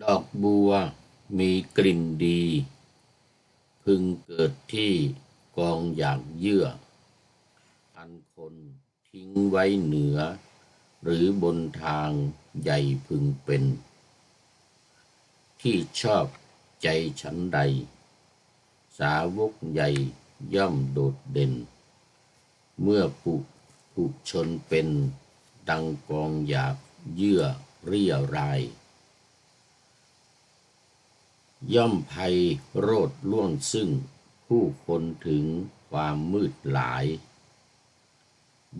ดอกบัวมีกลิ่นดี พึงเกิดที่กองอย่างเยื่อ อันคนทิ้งไว้เหนือ หรือบนทางใหญ่พึงเป็น ที่ชอบใจฉันใด สาวกใหญ่ย่อมโดดเด่น เมื่อปุชนเป็นดังกองหยาบเยื่อเรี่ยราย ย่อมไพโรจน์ล่วงซึ่งผู้คนถึงความมืดหลาย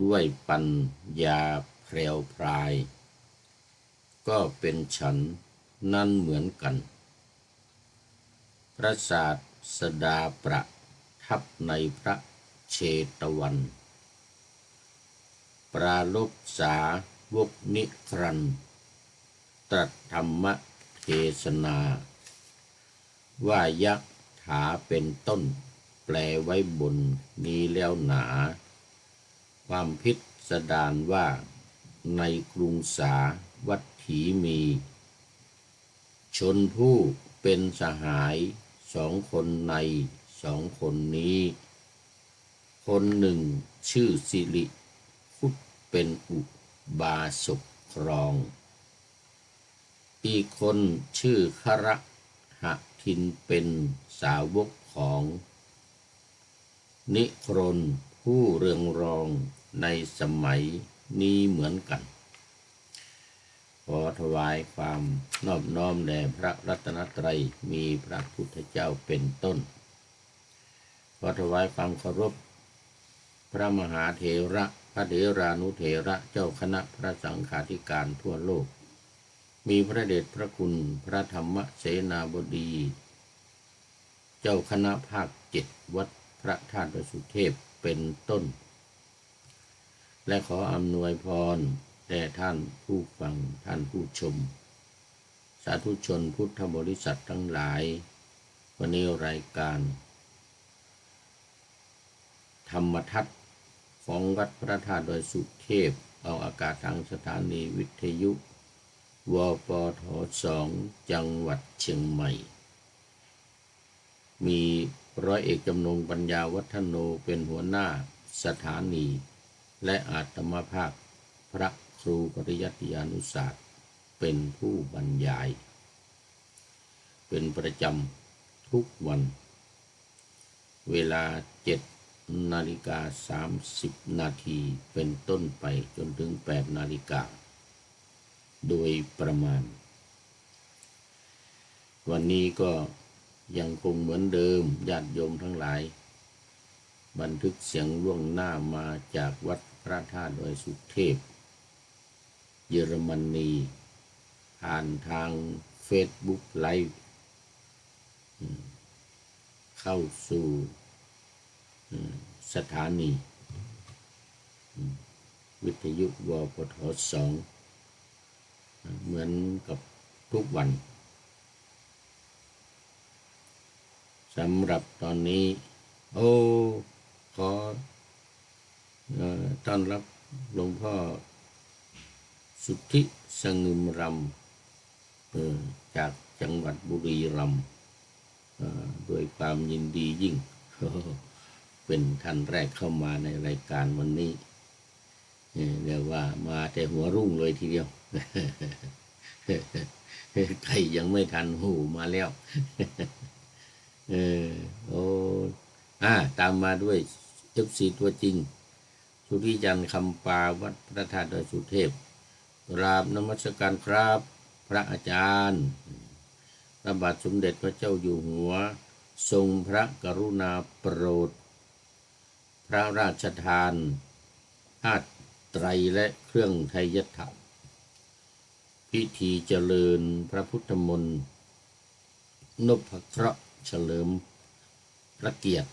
ด้วยปัญญาแพรวพราย ก็เป็นฉันนั่นเหมือนกัน พระศาสดาประทับในพระเชตวัน ปราลบสาวกนิครัน ตรัสธรรมเทศนา ว่ายะถาเป็นต้น แปลไว้บนนี้แล้วหนา ความพิสดารว่าในกรุงสาวัตถีมี ชนผู้เป็นสหายสองคนในสองคนนี้ คนหนึ่งชื่อสิริพุทธเป็นอุบาสกครอง อีกคนชื่อคระหทินเป็นสาวกของนิครนผู้เรืองรองในสมัยนี้เหมือนกัน ขอถวายความนอบน้อมแด่พระรัตนตรัยมีพระพุทธเจ้าเป็นต้น ขอถวายความเคารพพระมหาเถระพระเถรานุเถระเจ้าคณะพระสังฆาธิการทั่วโลก มีพระเดชพระคุณพระธรรมเสนาบดี เจ้าคณะภาค7วัดพระธาตุวสุเทพเป็นต้น และขออำนวยพรแด่ท่านผู้ฟังท่านผู้ชม สาธุชนพุทธบริษัททั้งหลาย วันนี้รายการธรรมทัศน์ของวัดพระธาตุดอยสุเทพออกอากาศทางสถานีวิทยุวปท2จังหวัดเชียงใหม่ มีร้อยเอกจำนงปัญญาวัฒโนเป็นหัวหน้าสถานีและอาตมาภาคพระครูปริยัติยานุศาสตร์เป็นผู้บรรยาย เป็นประจำทุกวันเวลา7:30 น.เป็นต้นไปจนถึง8 นาฬิกาโดยประมาณ วันนี้ก็ยังคงเหมือนเดิมญาติโยมทั้งหลายบันทึกเสียงล่วงหน้ามาจากวัดพระธาตุดอยสุเทพเยอรมนีผ่านทาง Facebook Live เข้าสู่สถานีวิทยุวปท2เหมือนกับทุกวันสำหรับตอนนี้ขอต้อนรับหลวงพ่อสุทธิสงึมรำจากจังหวัดบุรีรัมย์ด้วยความยินดียิ่งเป็นท่านแรกเข้ามาในรายการวันนี้เรียกว่ามาแต่หัวรุ่งเลยทีเดียวใครยังไม่ทันหูมาแล้วตามมาด้วยFCตัวจริงสุริยันคำปาวัดพระธาตุดอยสุเทพกราบนมัสการครับพระอาจารย์พระบาทสมเด็จพระเจ้าอยู่หัวทรงพระกรุณาโปรดพระราชทานผ้าไตรและเครื่องไทยธรรมพิธีเจริญพระพุทธมนต์นพเคราะห์เฉลิมพระเกียรติ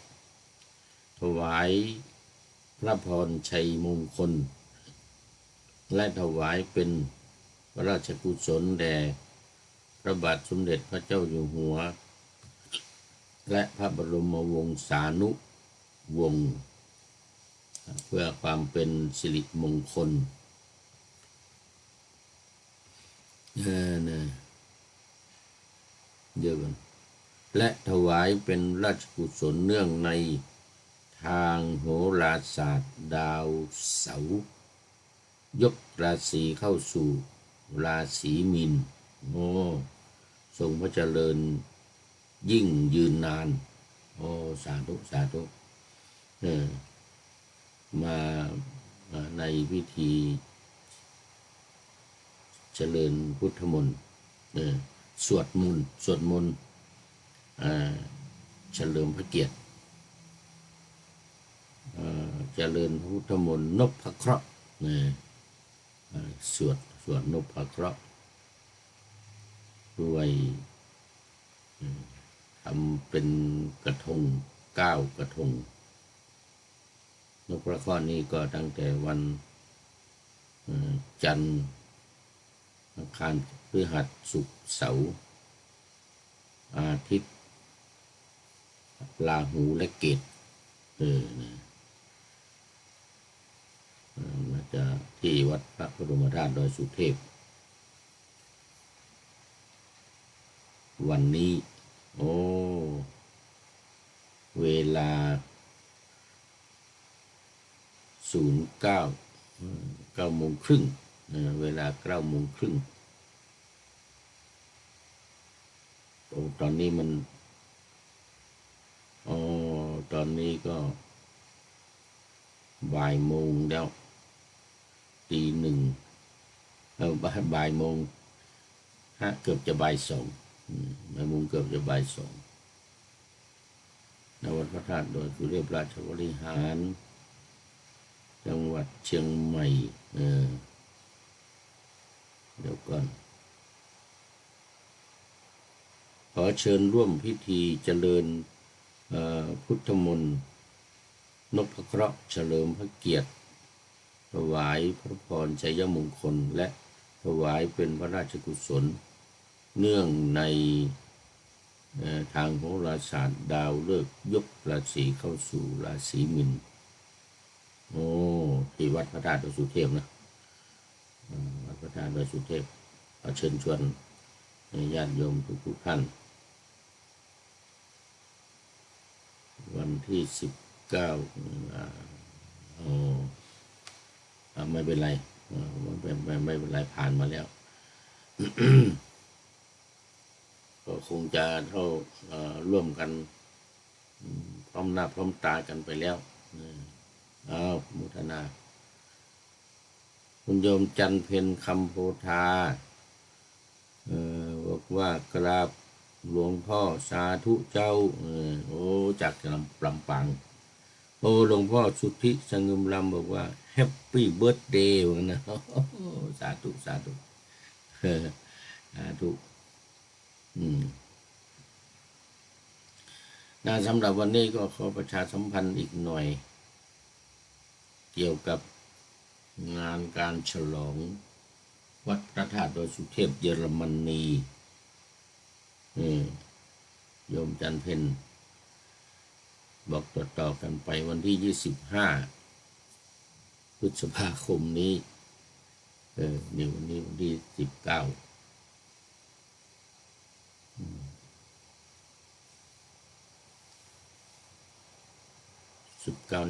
ถวายพระพรชัยมงคลและถวายเป็นพระราชกุศลแด่พระบาทสมเด็จพระเจ้าอยู่หัวและพระบรมวงศานุวงศ์เพื่อความเป็นสิริมงคล เยอะกันและถวายเป็นราชกุศลเนื่องในทางโหราศาสตร์ดาวเสาร์ยกราศีเข้าสู่ราศีมีนโอ้ทรงพระเจริญยิ่งยืนนานโอ้สาธุสาธุมาในพิธีเจริญพุทธมนต์สวดมนต์เฉลิมพระเกียรติเจริญพุทธมนต์นพเคราะห์สวดนพเคราะห์ด้วยทำเป็นกระทง9 กระทงนพเคราะห์นี้ก็ตั้งแต่วันจันทร์อังคารพฤหัสศุกร์เสาร์อาทิตย์ราหูและเกตน่าจะที่วัดพระบรมธาตุดอยสุเทพวันนี้โอ้เวลา9 โมงครึ่งเวลา9 โมงครึ่งตอนนี้มันตอนนี้ก็บ่ายโมงแล้วตี 1บ่ายโมงเกือบจะบ่าย 2บ่ายโมงเกือบจะบ่าย 2ณ วัดพระธาตุดอยสุเทพราชบริหารจังหวัดเชียงใหม่เดี๋ยวก่อนขอเชิญร่วมพิธีเจริญพุทธมนต์นพเคราะห์เฉลิมพระเกียรติถวายพระพรชัยมงคลและถวายเป็นพระราชกุศลเนื่องในทางโหราศาสตร์ดาวฤกษ์ยกราศีเข้าสู่ราศีมีนที่วัดพระธาตุดอยสุเทพนะวัดพระธาตุดอยสุเทพเชิญชวนญาติโยมทุกท่านวันที่19ไม่เป็นไรไม่เป็นไรผ่านมาแล้ว ก็คงจะร่วมกันพร้อมหน้าพร้อมตากันไปแล้วมุทนาคุณโยมจันเพ็ญคำโพธาบอกว่ากราบหลวงพ่อสาธุเจ้าจากลำปางหลวงพ่อสุทธิสงึมลำบอกว่าแฮปปี้เบิร์ธเดย์ว่านะสาธุสาธุสำหรับวันนี้ก็ขอประชาสัมพันธ์อีกหน่อยเกี่ยวกับงานการฉลองวัดพระธาตุดอยสุเทพเยอรมนีโยมจันเพ็ญบอกต่อกันไปวันที่25 พฤษภาคมนี้นี่วันที่19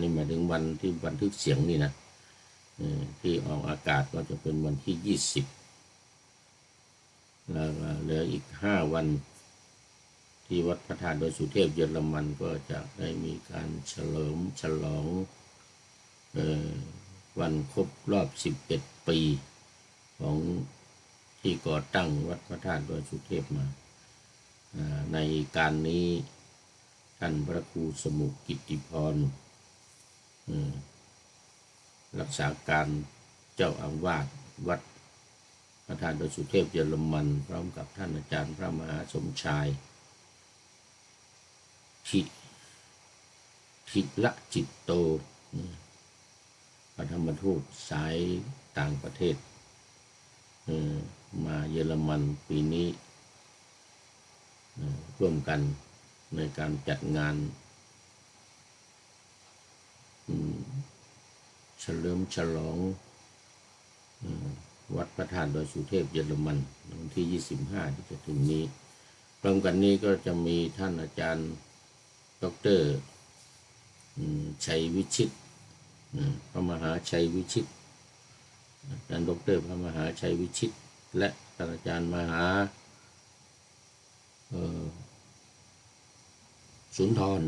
นี่หมายถึงวันที่บันทึกเสียงนี่นะที่ออกอากาศก็จะเป็นวันที่20แล้วเหลืออีก5 วันที่วัดพระธาตุดอยสุเทพเยอรมันก็จะได้มีการฉลองวันครบรอบ11 ปีของที่ก่อตั้งวัดพระธาตุดอยสุเทพมาในการนี้ท่านพระครูสมุกิตติพรรักษาการเจ้าอาวาสวัดพระธาตุดอยสุเทพเยอรมันพร้อมกับท่านอาจารย์พระมหาสมชายทิละจิตโตพระธรรมทูตสายต่างประเทศมาเยอรมันปีนี้ร่วมกันในการจัดงานเฉลิมฉลองวัดพระธาตุดอยสุเทพเยอรมันวันที่25ที่จะถึงนี้ พร้อมกันนี้ก็จะมีท่านอาจารย์ดอกเตอรชัยวิชิตพระมหาชัยวิชิตอาจารย์ดอกเตอรพระมหาชัยวิชิตและท่านอาจารย์มหาสุนทร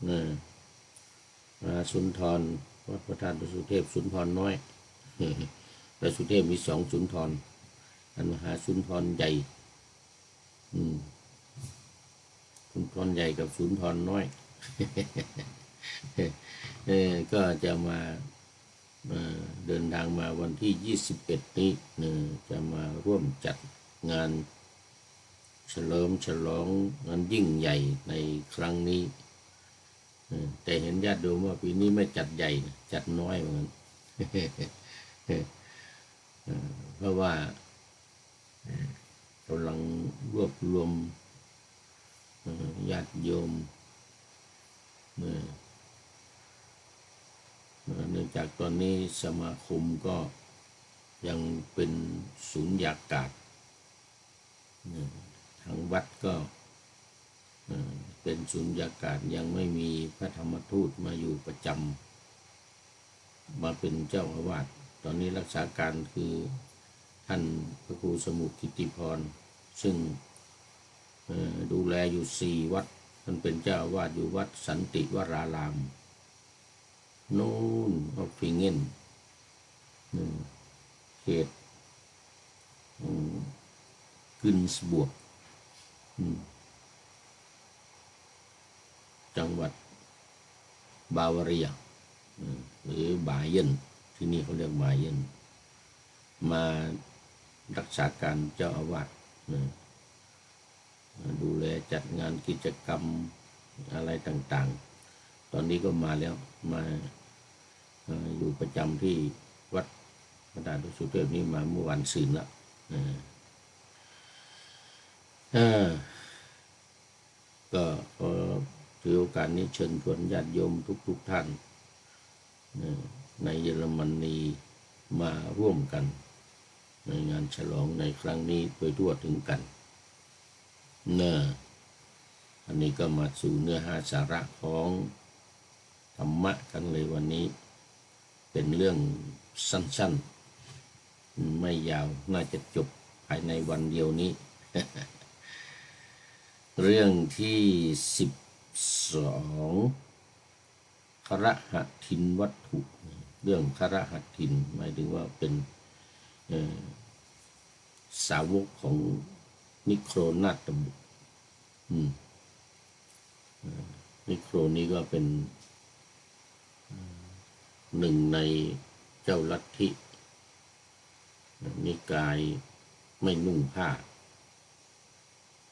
มหาสุนทรวัดพระธาตุสุเทพสุนทรน้อยแต่สุเทพมี2สุนทรท่านมหาสุนทรใหญ่สุนทรใหญ่กับสุนทรน้อยก็จะมาเดินทางมาวันที่21นี้จะมาร่วมจัดงานเฉลิมฉลองงานยิ่งใหญ่ในครั้งนี้แต่เห็นญาติโยมว่าปีนี้ไม่จัดใหญ่จัดน้อยเหมือนกันเพราะว่ากำลังรวบรวมญาติโยมเนื่องจากตอนนี้สมาคมก็ยังเป็นสุญญากาศทางวัดก็เป็นสุญญากาศยังไม่มีพระธรรมทูตมาอยู่ประจำมาเป็นเจ้าอาวาสตอนนี้รักษาการคือท่านพระครูสมุทรกิติพรซึ่งดูแลอยู่4 วัดท่านเป็นเจ้าอาวาสอยู่วัดสันติวรารามโน่นออฟฟิงเงินเขตกึนสบวกจังหวัดบาวาเรียหรือบาเยนที่นี่เขาเรียกบาเยนมารักษาการเจ้าอาวาสดูแลจัดงานกิจกรรมอะไรต่างๆตอนนี้ก็มาแล้วมาอยู่ประจำที่วัดพระธาตุสุเทพนี้มาเมื่อวันศืนแล้วก็ขอถือโอกาสนี้เชิญชวนญาติโยมทุกท่านในเยอรมนีมาร่วมกันในงานฉลองในครั้งนี้โดยทั่วถึงกันอันนี้ก็มาสู่เนื้อหาสาระของธรรมะกันเลยวันนี้เป็นเรื่องสั้นๆไม่ยาวน่าจะจบภายในวันเดียวนี้ เรื่องที่12ครหทินวัตถุเรื่องครหทินหมายถึงว่าเป็นสาวกของนิโครนาตบุตรนิโครนี้ก็เป็นหนึ่งในเจ้าลัทธินิกายไม่นุ่งผ้า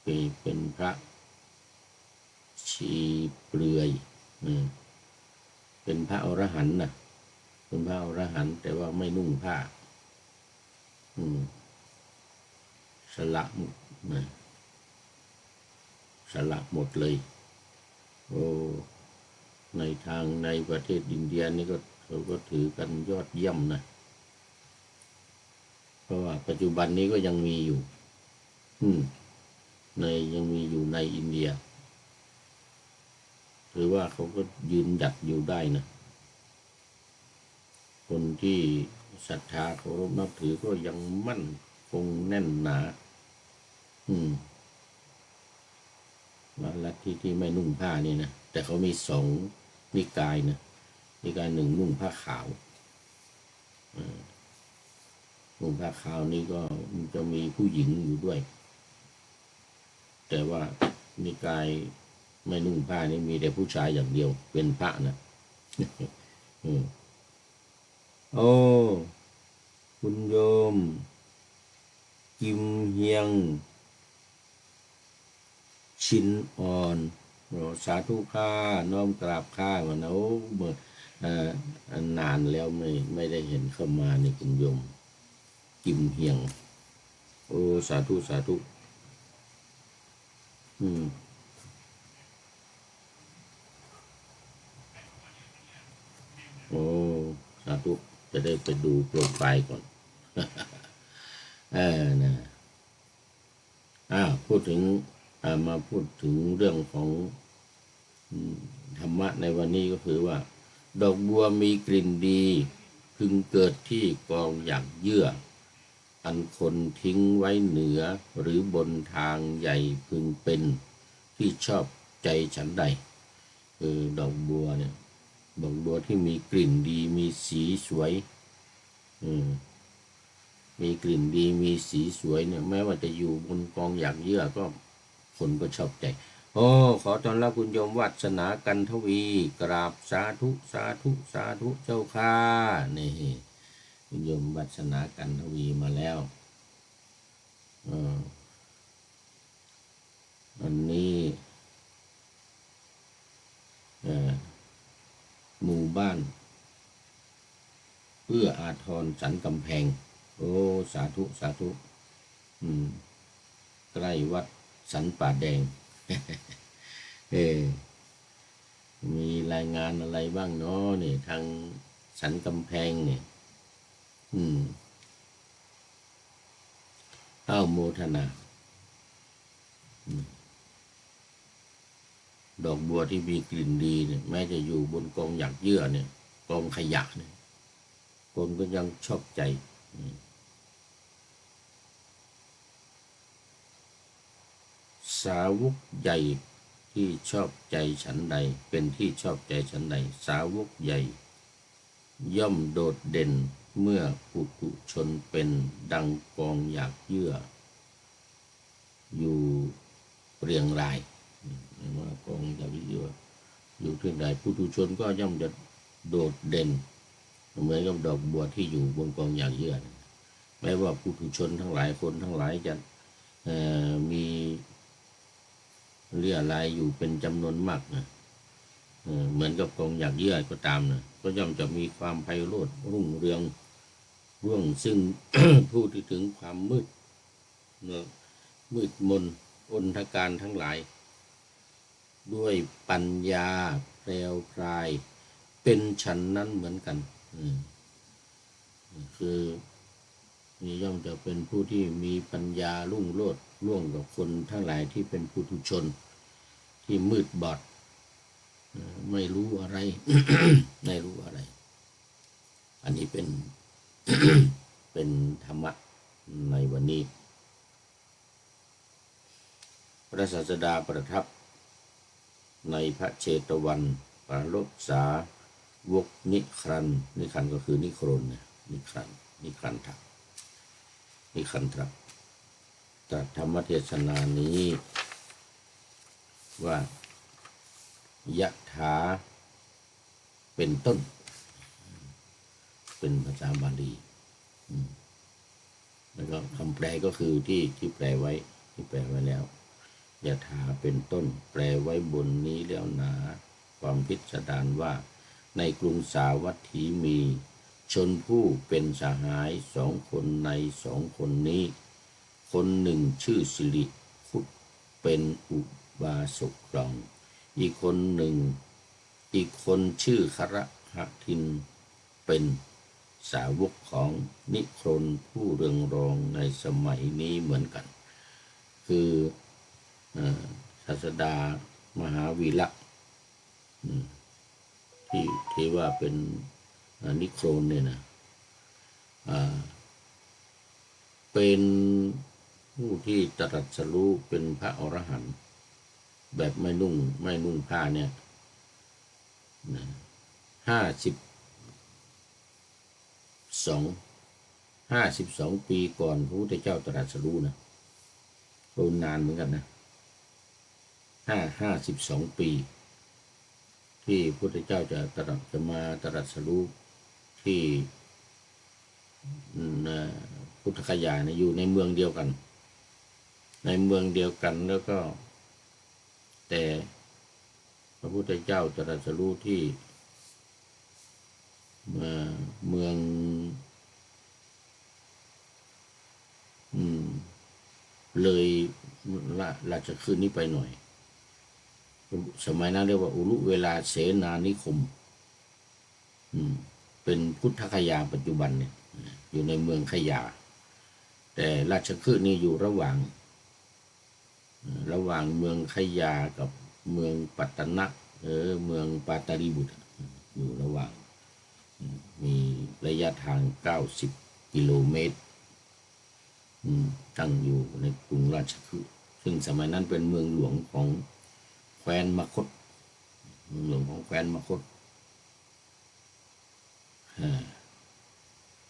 เป็นพระชีเปลือยเป็นพระอรหันต์นะเป็นพระอรหันต์แต่ว่าไม่นุ่งผ้าสละสละหมดเลยในทางในประเทศอินเดียนี่ก็เขาก็ถือกันยอดเยี่ยมนะเพราะว่าปัจจุบันนี้ก็ยังมีอยู่ยังมีอยู่ในอินเดียหรือว่าเขาก็ยืนหยัดอยู่ได้นะคนที่ศรัทธาเคารพนับถือก็ยังมั่นคงแน่นหนาลัทธิที่ไม่นุ่งผ้านี่นะแต่เขามี2 นิกายนะนิกายหนึ่งนุ่งผ้าขาวนุ่งผ้าขาวนี่ก็จะมีผู้หญิงอยู่ด้วยแต่ว่านิกายไม่นุ่งผ้านี่มีแต่ผู้ชายอย่างเดียวเป็นพระนะโอ้คุณโยมกิมเฮียงชินอ่อนสาธุค่าน้อมกราบข้าก่อนนะเมื่อนานแล้วไม่ได้เห็นเข้ามาในคุณโยมกิมเฮียงสาธุสาธุสาธุจะได้ไปดูโปรไฟล์ก่อนนะพูดถึง มาพูดถึงเรื่องของธรรมะในวันนี้ก็คือว่า ดอกบัวมีกลิ่นดีพึงเกิดที่กองหยักเยื่ออันคนทิ้งไว้เหนือหรือบนทางใหญ่พึงเป็นที่ชอบใจฉันใดคือดอกบัวเนี่ยดอกบัวที่มีกลิ่นดีมีสีสวยมีกลิ่นดีมีสีสวยเนี่ยแม้ว่าจะอยู่บนกองหยักเยื่อก็คนก็ชอบใจโอ้ขอต้อนรับคุณโยมวัฒนากันทวีกราบสาธุสาธุสาธุเจ้าค่ะนี่คุณโยมวัฒนากันทวีมาแล้วอันนี้หมู่บ้านเพื่ออาทรสันกำแพงโอ้สาธุสาธุใกล้วัดสันป่าแดง มีรายงานอะไรบ้างเนาะนี่ทางสันกำแพงเนี่ยโมทนาดอกบัวที่มีกลิ่นดีเนี่ยแม้จะอยู่บนกองหยักเยื่อเนี่ยกองขยะเนี่ยคนก็ยังชอบใจสาวกใหญ่ที่ชอบใจฉันใดเป็นที่ชอบใจฉันใดสาวกใหญ่ย่อมโดดเด่นเมื่อปุถุชนเป็นดังกองหยักเยื่ออยู่เรียงรายว่ากองหยักเยื่ออยู่ที่ใดปุถุชนก็ย่อมจะโดดเด่นเหมือนกับดอกบัวที่อยู่บนกองหยักเยื่อแม้ว่าปุถุชนทั้งหลายคนทั้งหลายจะมีเรี่ยรายอยู่เป็นจำนวนมากนะเหมือนกับกองหยักเยื่อก็ตามนะก็ย่อมจะมีความไพโรจน์รุ่งเรืองร่วงซึ่ง ผู้ที่ถึงความมืดมนอนทการทั้งหลายด้วยปัญญาแพรวพรายเป็นฉันนั้นเหมือนกันคือนี่ย่อมจะเป็นผู้ที่มีปัญญารุ่งโรจน์ร่วงกับคนทั้งหลายที่เป็นปุถุชนที่มืดบอดไม่รู้อะไร ไม่รู้อะไรอันนี้เป็น เป็นธรรมะในวันนี้พระศาสดาประทับในพระเชตวันปรลสาวกนิครันก็คือนิโครนเนี่ยนิครันทักตรัสธรรมเทศนานี้ว่ายะถาเป็นต้นเป็นภาษาบาลีแล้วก็คำแปลก็คือที่แปลไว้แล้วยะถาเป็นต้นแปลไว้บนนี้แล้วหนาความพิสดารว่าในกรุงสาวัตถีมีชนผู้เป็นสหาย2 คนใน2 คนนี้คนหนึ่งชื่อสิริคุตเป็นอุบาสกรองอีกคนชื่อคระหทินเป็นสาวกของนิครนผู้เรืองรองในสมัยนี้เหมือนกันคือศาสดามหาวีระที่ว่าเป็นนิโครนเนี่ยนะเป็นผู้ที่ตรัสรู้เป็นพระอรหันต์แบบไม่นุ่งผ้าเนี่ย52 ปีก่อนพระพุทธเจ้าตรัสรู้นะโดนนานเหมือนกันนะ52 ปีที่พระพุทธเจ้าจะมาตรัสรู้ที่พุทธคยาอยู่ในเมืองเดียวกันแล้วก็แต่พระพุทธเจ้าตรัสรู้ที่เมืองเลยราชคฤห์นี้ไปหน่อยสมัยนั้นเรียกว่าอุรุเวลาเสนานิคมเป็นพุทธคยาปัจจุบันเนี่ยอยู่ในเมืองขยาแต่ราชคฤห์นี่อยู่ระหว่าง ระหว่างเมืองขยากับเมืองปัตตนะเมืองปาตาลีบุตรอยู่ระหว่างมีระยะทาง90กิโลเมตรตั้งอยู่ในกรุงราชคฤห์ซึ่งสมัยนั้นเป็นเมืองหลวงของแคว้นมคธเมืองหลวงของแคว้นมคธ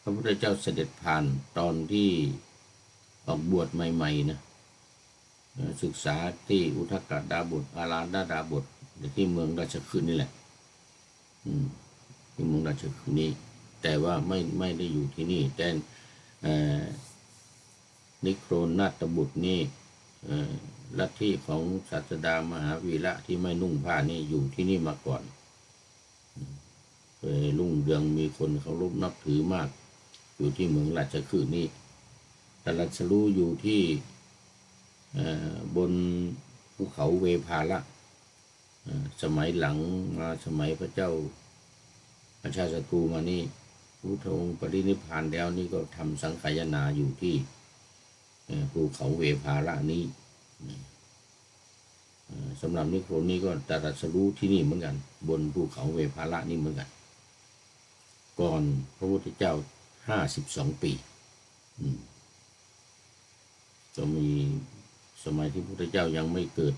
พระพุทธเจ้าเสด็จผ่านตอนที่ออกบวชใหม่ๆนะศึกษาที่อุทกดาบทอาราธดาบทที่เมืองราชคฤห์นี่แหละที่เมืองราชคฤห์นี้แต่ว่าไม่ได้อยู่ที่นี่แต่นิโครนาถบุตรนี่ลัทธิของศาสดามหาวีระที่ไม่นุ่งผ้านี่อยู่ที่นี่มาก่อนรุ่งเรืองมีคนเคารพนับถือมากอยู่ที่เมืองราชคฤห์นี้ตรัสรู้อยู่ที่บนภูเขาเวภาละสมัยหลังมาสมัยพระเจ้าอาชาศัตรูมานี่พุทธองค์ปรินิพพานแล้วนี่ก็ทำสังขายนาอยู่ที่ภูเขาเวภาละนี้สำหรับนิโครนี้ก็ตรัสรู้ที่นี่เหมือนกันบนภูเขาเวภาละนี้เหมือนกันก่อนพระพุทธเจ้า52 ปีก็มีสมัยที่พระพุทธเจ้ายังไม่เกิด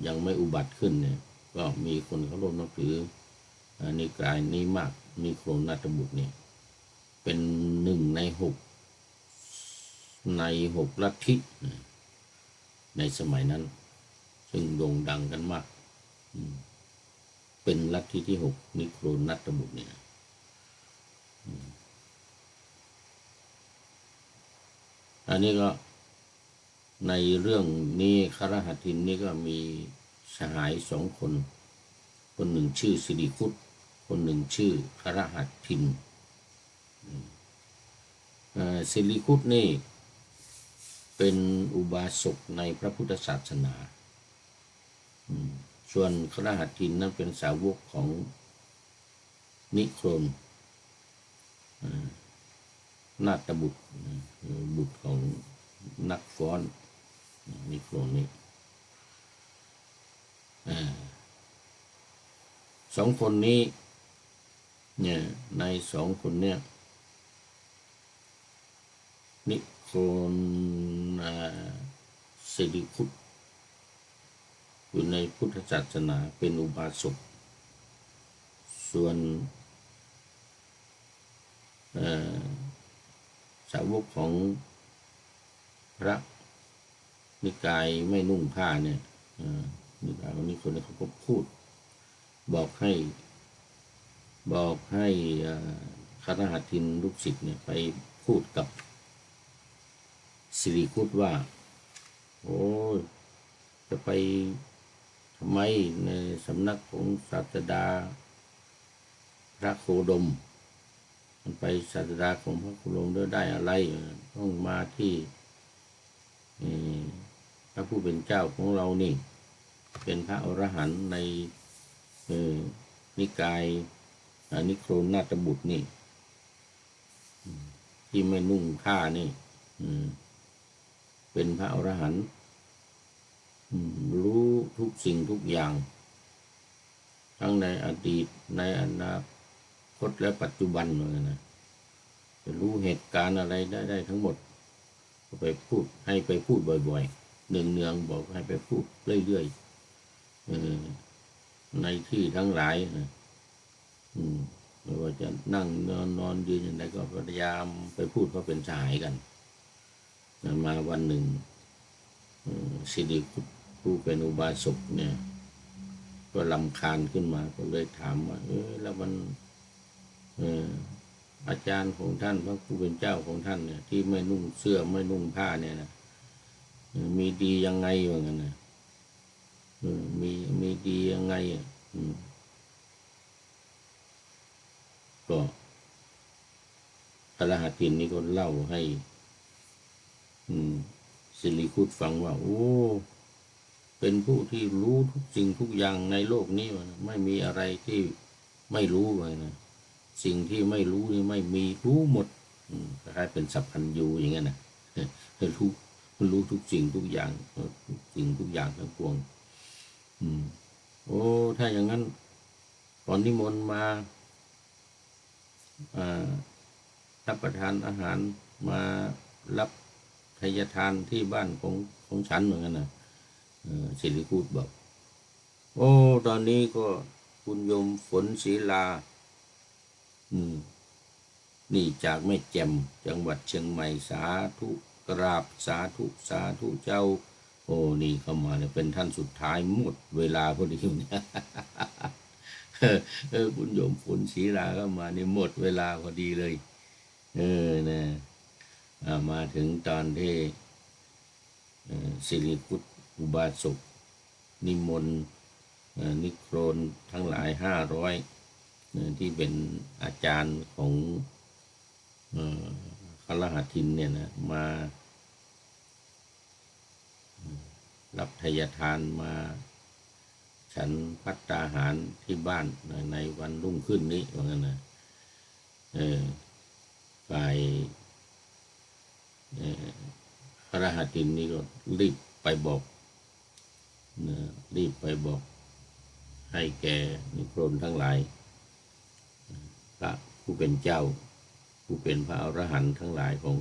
ยังไม่อุบัติขึ้นเนี่ยก็มีคนเคารพนับถือนิกายนี้มากนิโครนาถบุตรเนี่ยเป็น1 ใน 6ลัทธิในสมัยนั้นซึ่งโด่งดังกันมากเป็นลัทธิที่6นิโครนาถบุตรเนี่ยอันนี้ก็ในเรื่องนี้คฤหัสถินนี่ก็มีสหาย2 คนคนหนึ่งชื่อสิริคุตคนหนึ่งชื่อคฤหัสถินสิริคุตนี่เป็นอุบาสกในพระพุทธศาสนาส่วนคฤหัสถินนั้นเป็นสาวกของนิโครนาถบุตรบุตรของนักฟ้อนนิโครนี้2 คนนี้เนี่ยใน2 คนเนี่ยนิโครสิริคุตอยู่ในพุทธศาสนาเป็นอุบาสกส่วนสาวกของพระนิกายไม่นุ่งผ้าเนี่ยนิกายของนิโครเขาก็พูดบอกให้คฤหัสถินลูกศิษย์เนี่ยไปพูดกับสิริคุตว่าโอ้จะไปทำไมในสำนักของศาสดาพระโคดมมันไปศาสดาของพระโคดมได้อะไรต้องมาที่พระผู้เป็นเจ้าของเรานี่เป็นพระอรหันต์ในนิกายนิโครนาถบุตรนี่ที่ไม่นุ่งผ้านี่เป็นพระอรหันต์รู้ทุกสิ่งทุกอย่างทั้งในอดีตในอนาคตและปัจจุบันเลยนะจะรู้เหตุการณ์อะไรได้ทั้งหมดก็ไปพูดให้ไปพูดบ่อยๆเนืองๆบอกให้ไปพูดเรื่อยๆในที่ทั้งหลายนะไม่ว่าจะนั่งนอนยืนอย่างไรก็พยายามไปพูดเพราะเป็นสหายกันมาวันหนึ่งสิริคุตผู้เป็นอุบาสกเนี่ยก็รำคาญขึ้นมาก็เลยถามว่าแล้วมันอาจารย์ของท่านพระผู้เป็นเจ้าของท่านเนี่ยที่ไม่นุ่งเสื้อไม่นุ่งผ้าเนี่ยนะมีดียังไงวะงั้นนะมีดียังไงก็พระรหัสถินนี่ก็เล่าให้สิริคุตฟังว่าโอ้เป็นผู้ที่รู้ทุกสิ่งทุกอย่างในโลกนี้ไม่มีอะไรที่ไม่รู้เลยนะสิ่งที่ไม่รู้นี่ไม่มีรู้หมดคล้ายเป็นสัพพัญญูอย่างนั้นนะ รู้ทุกสิ่งทุกอย่างทุกสิ่งทุกอย่างทั้งปวงโอ้ถ้าอย่างนั้นก่อนนิมนต์มารับประทานอาหารมารับทายทานที่บ้านของฉันเหมือนกันนะศิริกูดบอกโอ้ตอนนี้ก็คุณโยมฝนศรีลานี่จากแม่แจ่มจังหวัดเชียงใหม่สาธุกราบสาธุสาธุเจ้าโอ้นี่เข้ามาเนี่ยเป็นท่านสุดท้ายหมดเวลาพอดีเนี่ยคุณโยมฝนศรีลาเข้ามานี่หมดเวลาพอดีเลยนะมาถึงตอนที่ศิริคุตอุบาสกนิมนต์นิโครนทั้งหลาย500ที่เป็นอาจารย์ของคฤหัสถินเนี่ยนะมารับทายทานมาฉันภัตตาหารที่บ้านในวันรุ่งขึ้นนี้ว่างั้นนะฝ่ายคฤหัสถินนี่ก็รีบไปบอกให้แก่นิโครนทั้งหลายพระผู้เป็นเจ้าผู้เป็นพระอรหันต์ทั้งหลายของ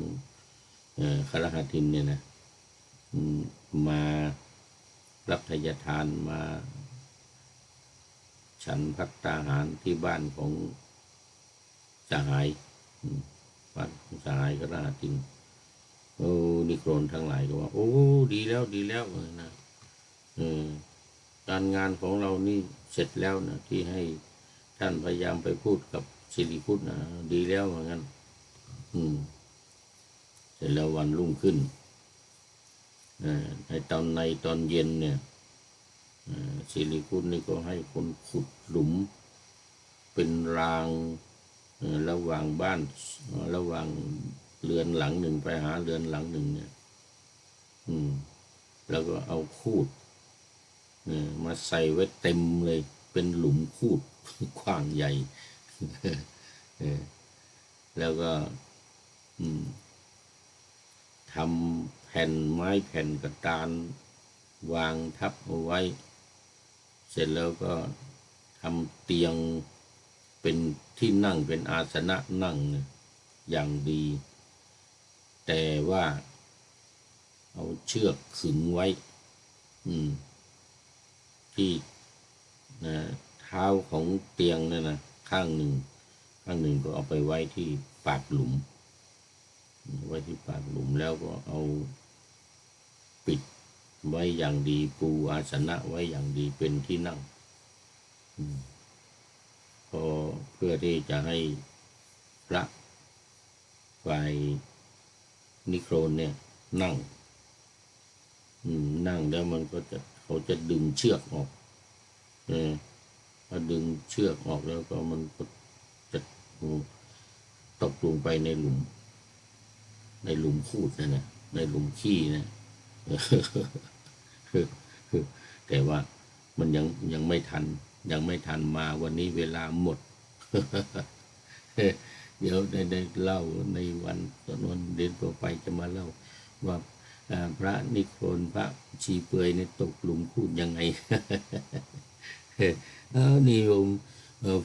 คฤหัสถินเนี่ยนะมารับทายทานมาฉันภัตตาหารที่บ้านของสหายบ้านของสหายคฤหัสถินโอ้นิโครนทั้งหลายก็ว่าโอ้ดีแล้วนะการงานของเรานี่เสร็จแล้วนะที่ให้ท่านพยายามไปพูดกับศิริคุตนะดีแล้วเหมือนกันเสร็จแล้ววันรุ่งขึ้นในตอนเย็นเนี่ยศิริคุตนี่ก็ให้คนขุดหลุมเป็นรางระหว่างบ้านระหว่างเรือนหลังหนึ่งไปหาเรือนหลังหนึ่งเนี่ยแล้วก็เอาคูดมาใส่ไว้เต็มเลยเป็นหลุมคูดกว้างใหญ่แล้วก็ทำแผ่นไม้แผ่นกระดานวางทับเอาไว้เสร็จแล้วก็ทำเตียงเป็นที่นั่งเป็นอาสนะนั่งอย่างดีแต่ว่าเอาเชือกขึงไว้ที่เท้าของเตียงนั่นนะข้างหนึ่งก็เอาไปไว้ที่ปากหลุมแล้วก็เอาปิดไว้อย่างดีปูอาสนะไว้อย่างดีเป็นที่นั่งพอเพื่อที่จะให้พระฝ่ายนิโครนเนี่ยนั่งแล้วมันก็เขาจะดึงเชือกออกพอดึงเชือกออกแล้วก็มันก็จะตกลงไปในหลุมคูดนั่นนะในหลุมขี้นะแต่ว่ามันยังไม่ทันมาวันนี้เวลาหมดเดี๋ยวได้เล่าในวันเดือนต่อไปจะมาเล่าว่าพระนิโครนพระชีเปื่อยในตกหลุมคูดยังไงนี่โยม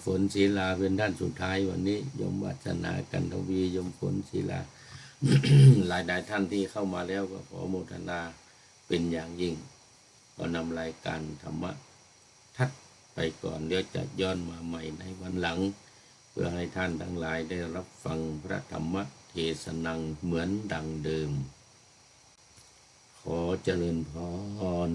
ฝนศรีลาเป็นด้านสุดท้ายวันนี้โยมวัฒนากันทวีโยมฝนศรีลา หลายท่านที่เข้ามาแล้วก็ขอโมทนาเป็นอย่างยิ่งก็นำรายการธรรมะทัดไปก่อนเดี๋ยวจะย้อนมาใหม่ในวันหลังเพื่อให้ท่านทั้งหลายได้รับฟังพระธรรมเทศนังเหมือนดังเดิมขอเจริญพร